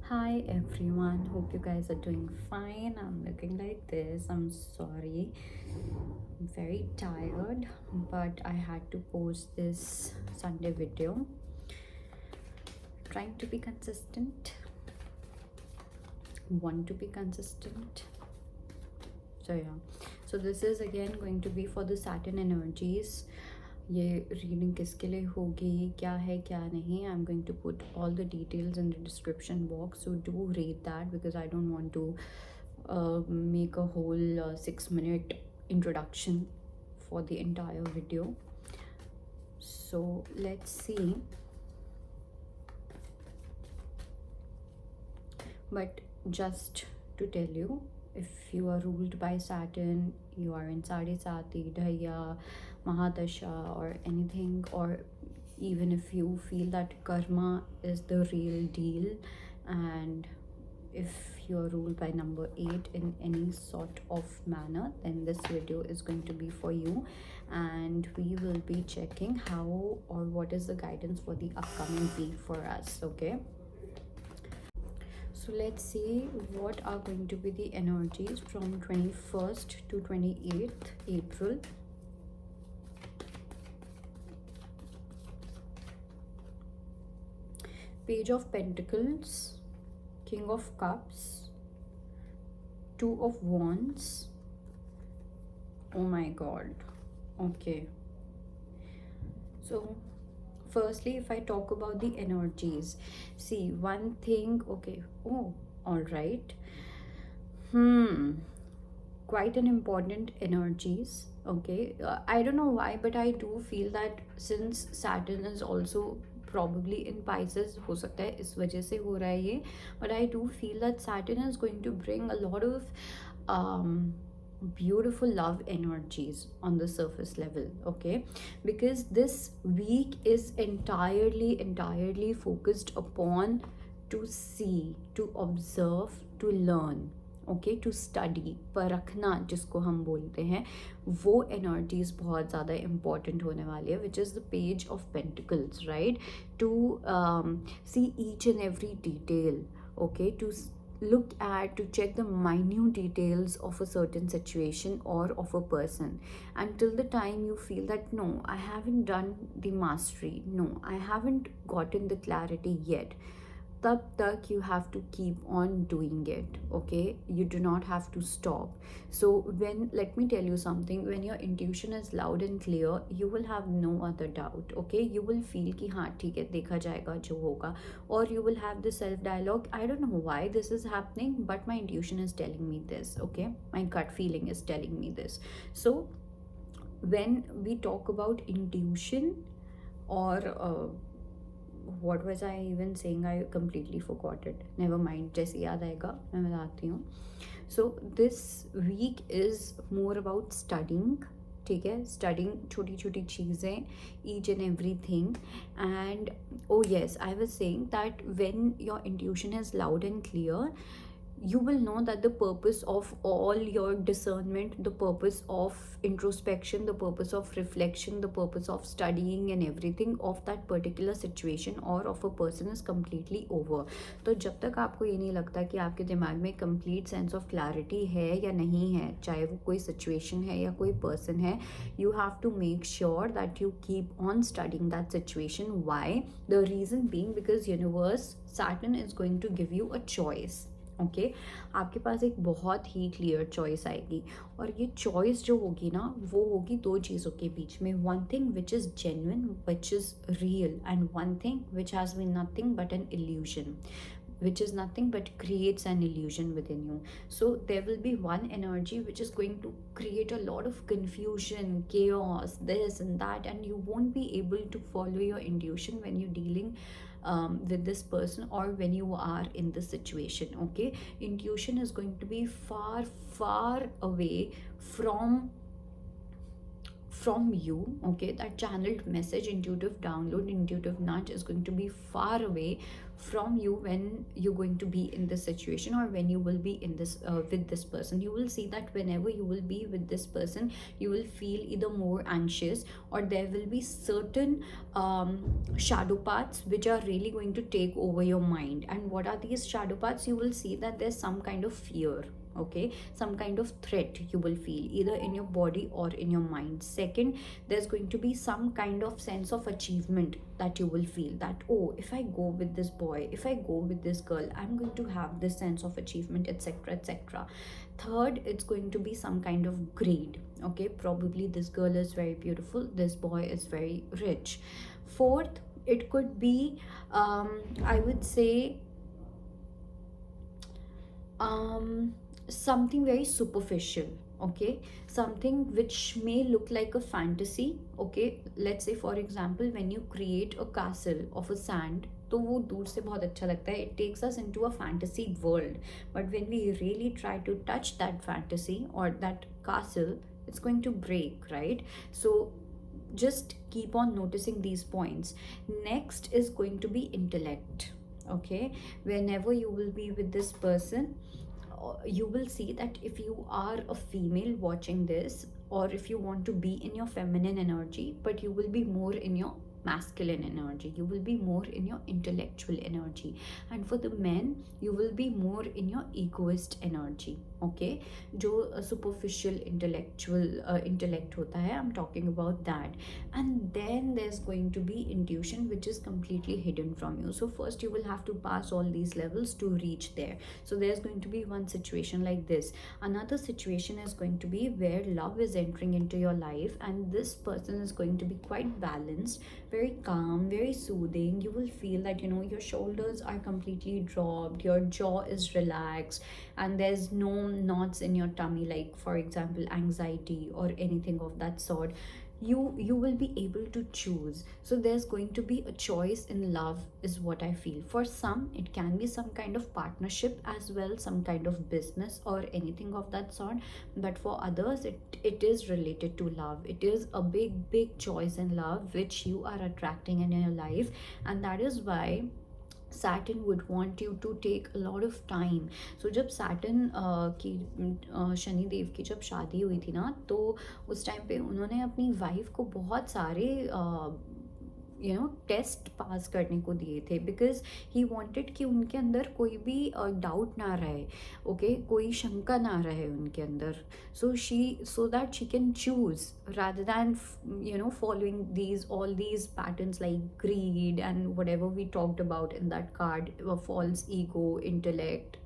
Hi everyone, hope you guys are doing fine. I'm looking like this. I'm sorry, I'm very tired, but I had to post this Sunday video. Trying to be consistent, want to be consistent. So, yeah, so this is again going to be for the Saturn energies. ये reading किसके लिए होगी, क्या है क्या नहीं, I am going to put all the details in the description box, so do read that because I don't want to make a whole 6 minute introduction for the entire video. So let's see. But just to tell you, if you are ruled by Saturn, you are in Saade, Saati, Dhaiya, Mahadasha, or anything, or even if you feel that karma is the real deal, and if you are ruled by number 8 in any sort of manner, then this video is going to be for you, and we will be checking how or what is the guidance for the upcoming week for us. Okay, so let's see what are going to be the energies from 21st to 28th April. Page of Pentacles, King of Cups, Two of Wands. Oh my god. Okay, so firstly, if I talk about the energies, see one thing. Okay, oh, all right. Quite an important energies. Okay, I don't know why, but I do feel that since Saturn is also probably in Pisces, हो सकता है इस वजह से हो रहा है ये, but I do feel that Saturn is going to bring a lot of beautiful love energies on the surface level. Okay, because this week is entirely focused upon to see, to observe, to learn. Okay, to study, परखना जिसको हम बोलते हैं, वो energies बहुत ज़्यादा important होने वाली है, which is the page of pentacles, right? To see each and every detail. Okay, to look at, to check the minute details of a certain situation or of a person, until the time you feel that no, I haven't done the mastery, no, I haven't gotten the clarity yet, तब तक you have to keep on doing it. Okay, you do not have to stop. So when, let me tell you something, when your intuition is loud and clear, you will have no other doubt. Okay, you will feel कि हाँ ठीक है, देखा जाएगा जो होगा, or you will have the self dialogue, I don't know why this is happening, but my intuition is telling me this. Okay, my gut feeling is telling me this. So when we talk about intuition, or what was I even saying? I completely forgot it. Never mind, जैसे याद आएगा मैं बताती हूँ. So this week is more about studying. ठीक है, studying छोटी छोटी चीज़ें, each and everything. And oh yes, I was saying that when your intuition is loud and clear, you will know that the purpose of all your discernment, the purpose of introspection, the purpose of reflection, the purpose of studying and everything of that particular situation or of a person is completely over. तो जब तक आपको ये नहीं लगता कि आपके दिमाग में complete sense of clarity है या नहीं है, चाहे वो कोई situation है या कोई person है, you have to make sure that you keep on studying that situation. Why? The reason being because universe, Saturn is going to give you a choice. Okay, आपके पास एक बहुत ही क्लियर चॉइस आएगी, और ये चॉइस जो होगी ना, वो होगी दो चीज़ों के बीच में. One thing which is genuine, which is real, and one thing which has been nothing but an illusion, which is nothing but creates an illusion within you. So there will be one energy which is going to create a lot of confusion, chaos, this and that, and you won't be able to follow your intuition when you're dealing with this person or when you are in this situation. Okay, intuition is going to be far away from from you, okay, that channeled message, intuitive download, intuitive nudge is going to be far away from you when you're going to be in this situation, or when you will be in this with this person. You will see that whenever you will be with this person, you will feel either more anxious, or there will be certain shadow paths which are really going to take over your mind. And what are these shadow paths? You will see that there's some kind of fear, okay, some kind of threat you will feel either in your body or in your mind. Second, there's going to be some kind of sense of achievement that you will feel, that oh, if I go with this boy, if I go with this girl, I'm going to have this sense of achievement, etc., etc. Third, it's going to be some kind of greed, okay, probably this girl is very beautiful, this boy is very rich. Fourth, it could be I would say something very superficial, okay, something which may look like a fantasy, okay. Let's say for example, when you create a castle of a sand, तो वो दूर से बहुत अच्छा लगता है, it takes us into a fantasy world, but when we really try to touch that fantasy or that castle, it's going to break, right? So just keep on noticing these points. Next is going to be intellect, okay. Whenever you will be with this person, you will see that if you are a female watching this, or if you want to be in your feminine energy, but you will be more in your masculine energy, you will be more in your intellectual energy. And for the men, you will be more in your egoist energy, okay, जो superficial intellectual intellect होता है, I'm talking about that. And then there's going to be intuition, which is completely hidden from you. So first you will have to pass all these levels to reach there. So there's going to be one situation like this. Another situation is going to be where love is entering into your life, and this person is going to be quite balanced, very calm, very soothing. You will feel that, you know, your shoulders are completely dropped, your jaw is relaxed, and there's no knots in your tummy, like for example anxiety or anything of that sort. You will be able to choose. So there's going to be a choice in love, is what I feel. For some, it can be some kind of partnership as well, some kind of business or anything of that sort. But for others, it is related to love. It is a big choice in love which you are attracting in your life. And that is why Saturn would want you to take a lot of time. So जब Saturn की शनि देव की जब शादी हुई थी ना, तो उस टाइम पे उन्होंने अपनी वाइफ को बहुत सारे टेस्ट पास करने को दिए थे, बिकॉज ही वांटेड कि उनके अंदर कोई भी डाउट ना रहे, ओके, कोई शंका ना रहे उनके अंदर. So that she can choose rather than following all these patterns like greed and whatever we talked about in that card, false ego, intellect,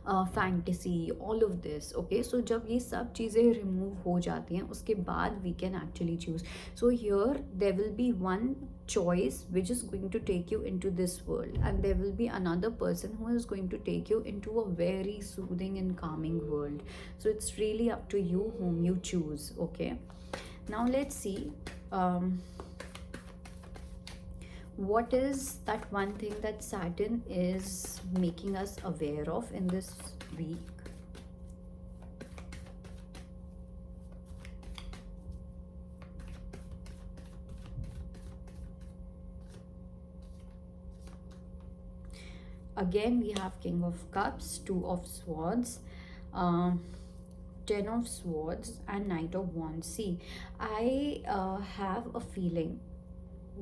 fantasy, all of this, okay. So जब ये सब चीज़ें रिमूव हो जाती हैं, उसके बाद we can actually choose. So here there will be one choice which is going to take you into this world, and there will be another person who is going to take you into a very soothing and calming world. So it's really up to you whom you choose, okay. Now let's see what is that one thing that Saturn is making us aware of in this week. Again, we have King of Cups, Two of Swords, Ten of Swords, and Knight of Wands. See, I have a feeling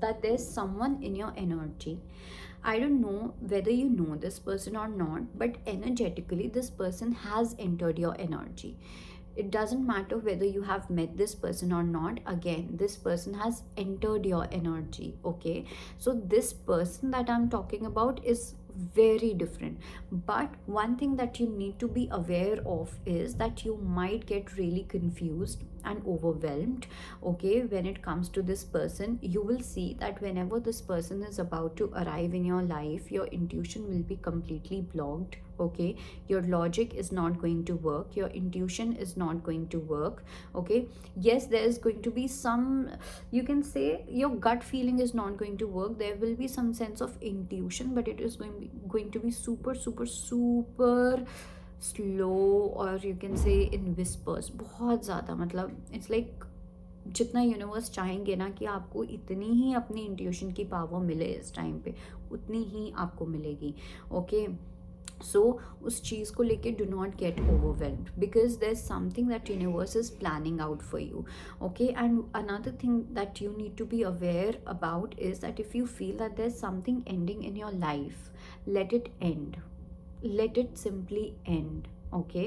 that there's someone in your energy. I don't know whether you know this person or not, but energetically this person has entered your energy. It doesn't matter whether you have met this person or not. Again, this person has entered your energy, okay. So this person that I'm talking about is very different, but one thing that you need to be aware of is that you might get really confused and overwhelmed, okay, when it comes to this person. You will see that whenever this person is about to arrive in your life, your intuition will be completely blocked, okay. Your logic is not going to work, your intuition is not going to work, okay. Yes, there is going to be some, you can say your gut feeling is not going to work. There will be some sense of intuition, but it is going to be super slow, or you can say in whispers, बहुत ज़्यादा, मतलब it's like जितना universe चाहेंगे ना कि आपको इतनी ही अपनी इंट्यूशन की पावर मिले इस टाइम पे, उतनी ही आपको मिलेगी। ओके, सो उस चीज़ को लेके do not gate overwhelmed, because there is something that universe is planning out for you. Okay, and another thing that you need to be aware about is that if you feel that there's something ending in your life, let it end. Let it simply end. Okay,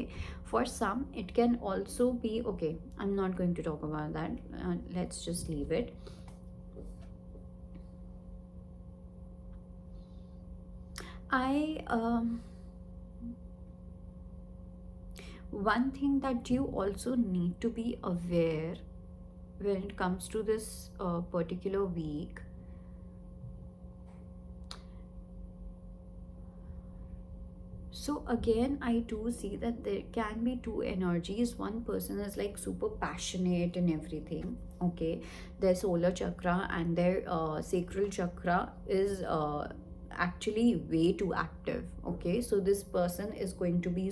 for some it can also be, okay, I'm not going to talk about that. Let's just leave it. One thing that you also need to be aware when it comes to this particular week, so again I do see that there can be two energies. One person is like super passionate and everything. Okay, their solar chakra and their sacral chakra is actually way too active. Okay, so this person is going to be,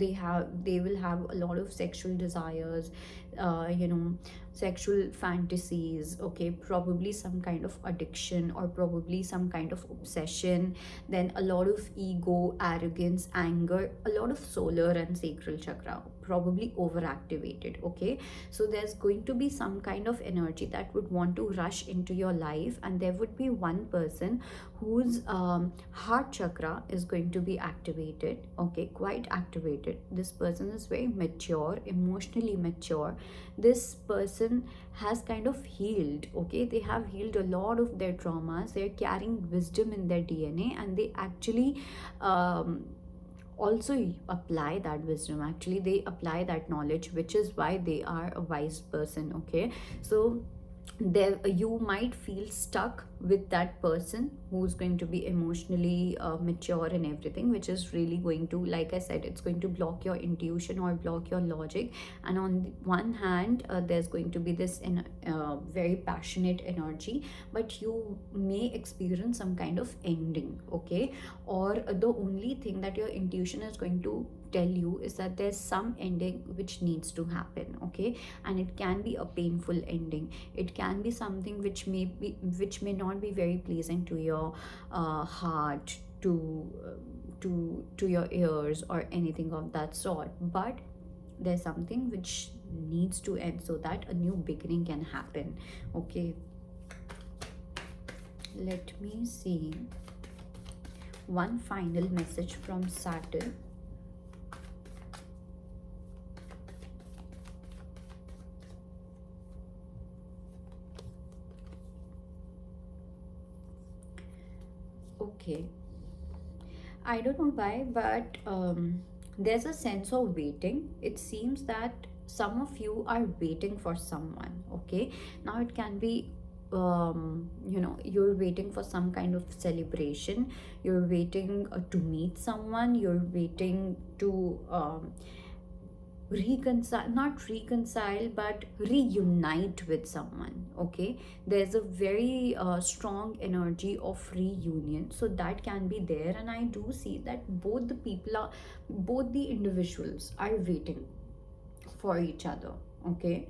they will have a lot of sexual desires, sexual fantasies. Okay, probably some kind of addiction or probably some kind of obsession, then a lot of ego, arrogance, anger, a lot of solar and sacral chakra probably overactivated. Okay, so there's going to be some kind of energy that would want to rush into your life, and there would be one person whose heart chakra is going to be activated. Okay, quite activated. This person is very mature, emotionally mature. This person has kind of healed. Okay, they have healed a lot of their traumas. They're carrying wisdom in their DNA, and they actually also apply that wisdom. Actually, they apply that knowledge, which is why they are a wise person. Okay, so there you might feel stuck with that person who's going to be emotionally mature and everything, which is really going to, like I said, it's going to block your intuition or block your logic. And on the one hand, there's going to be this very passionate energy, but you may experience some kind of ending. Okay, or the only thing that your intuition is going to tell you is that there's some ending which needs to happen. Okay, and it can be a painful ending. It can be something which may not be very pleasant to your heart, to your ears or anything of that sort, but there's something which needs to end so that a new beginning can happen. Okay, let me see one final message from Saturn. Okay, I don't know why, but there's a sense of waiting. It seems that some of you are waiting for someone. Okay, now it can be, you're waiting for some kind of celebration. You're waiting to meet someone. You're waiting to reconcile, not reconcile, but reunite with someone. Okay, there's a very strong energy of reunion, so that can be there. And I do see that both the individuals are waiting for each other. Okay,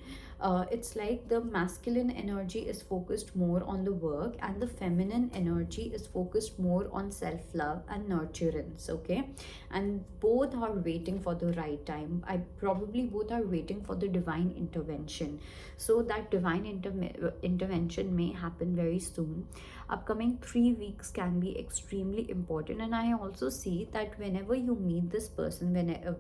it's like the masculine energy is focused more on the work, and the feminine energy is focused more on self-love and nurturance. Okay, and both are waiting for the right time. I probably both are waiting for the divine intervention, so that divine intervention may happen very soon. Upcoming 3 weeks can be extremely important, and I also see that whenever you meet this person,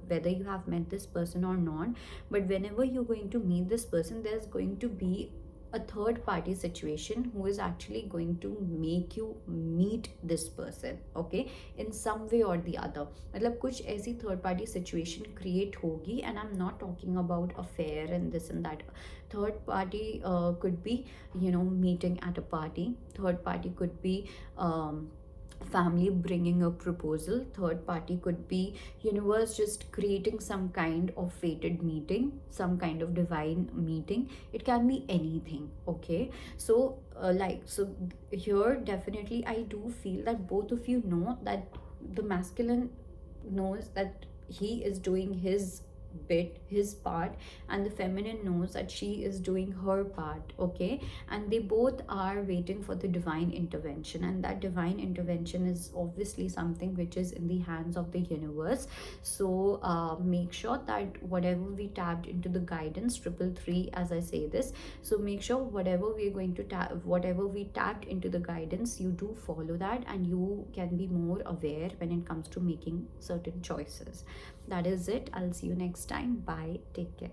whether you have met this person or not, but whenever you're going to meet this person, there's going to be a third party situation who is actually going to make you meet this person. Okay, in some way or the other, मतलब कुछ ऐसी third party situation create होगी, and I'm not talking about affair and this and that. Third party could be, meeting at a party. Third party could be family bringing a proposal. Third party could be universe just creating some kind of fated meeting, some kind of divine meeting. It can be anything. Okay, so here definitely I do feel that both of you know that the masculine knows that he is doing his bit, his part, and the feminine knows that she is doing her part. Okay, and they both are waiting for the divine intervention, and that divine intervention is obviously something which is in the hands of the universe. So make sure that whatever we tapped into the guidance, 333 as I say this, so make sure whatever we are going to tap, whatever we tapped into the guidance, you do follow that, and you can be more aware when it comes to making certain choices. That is it. I'll see you next time. Bye, take care.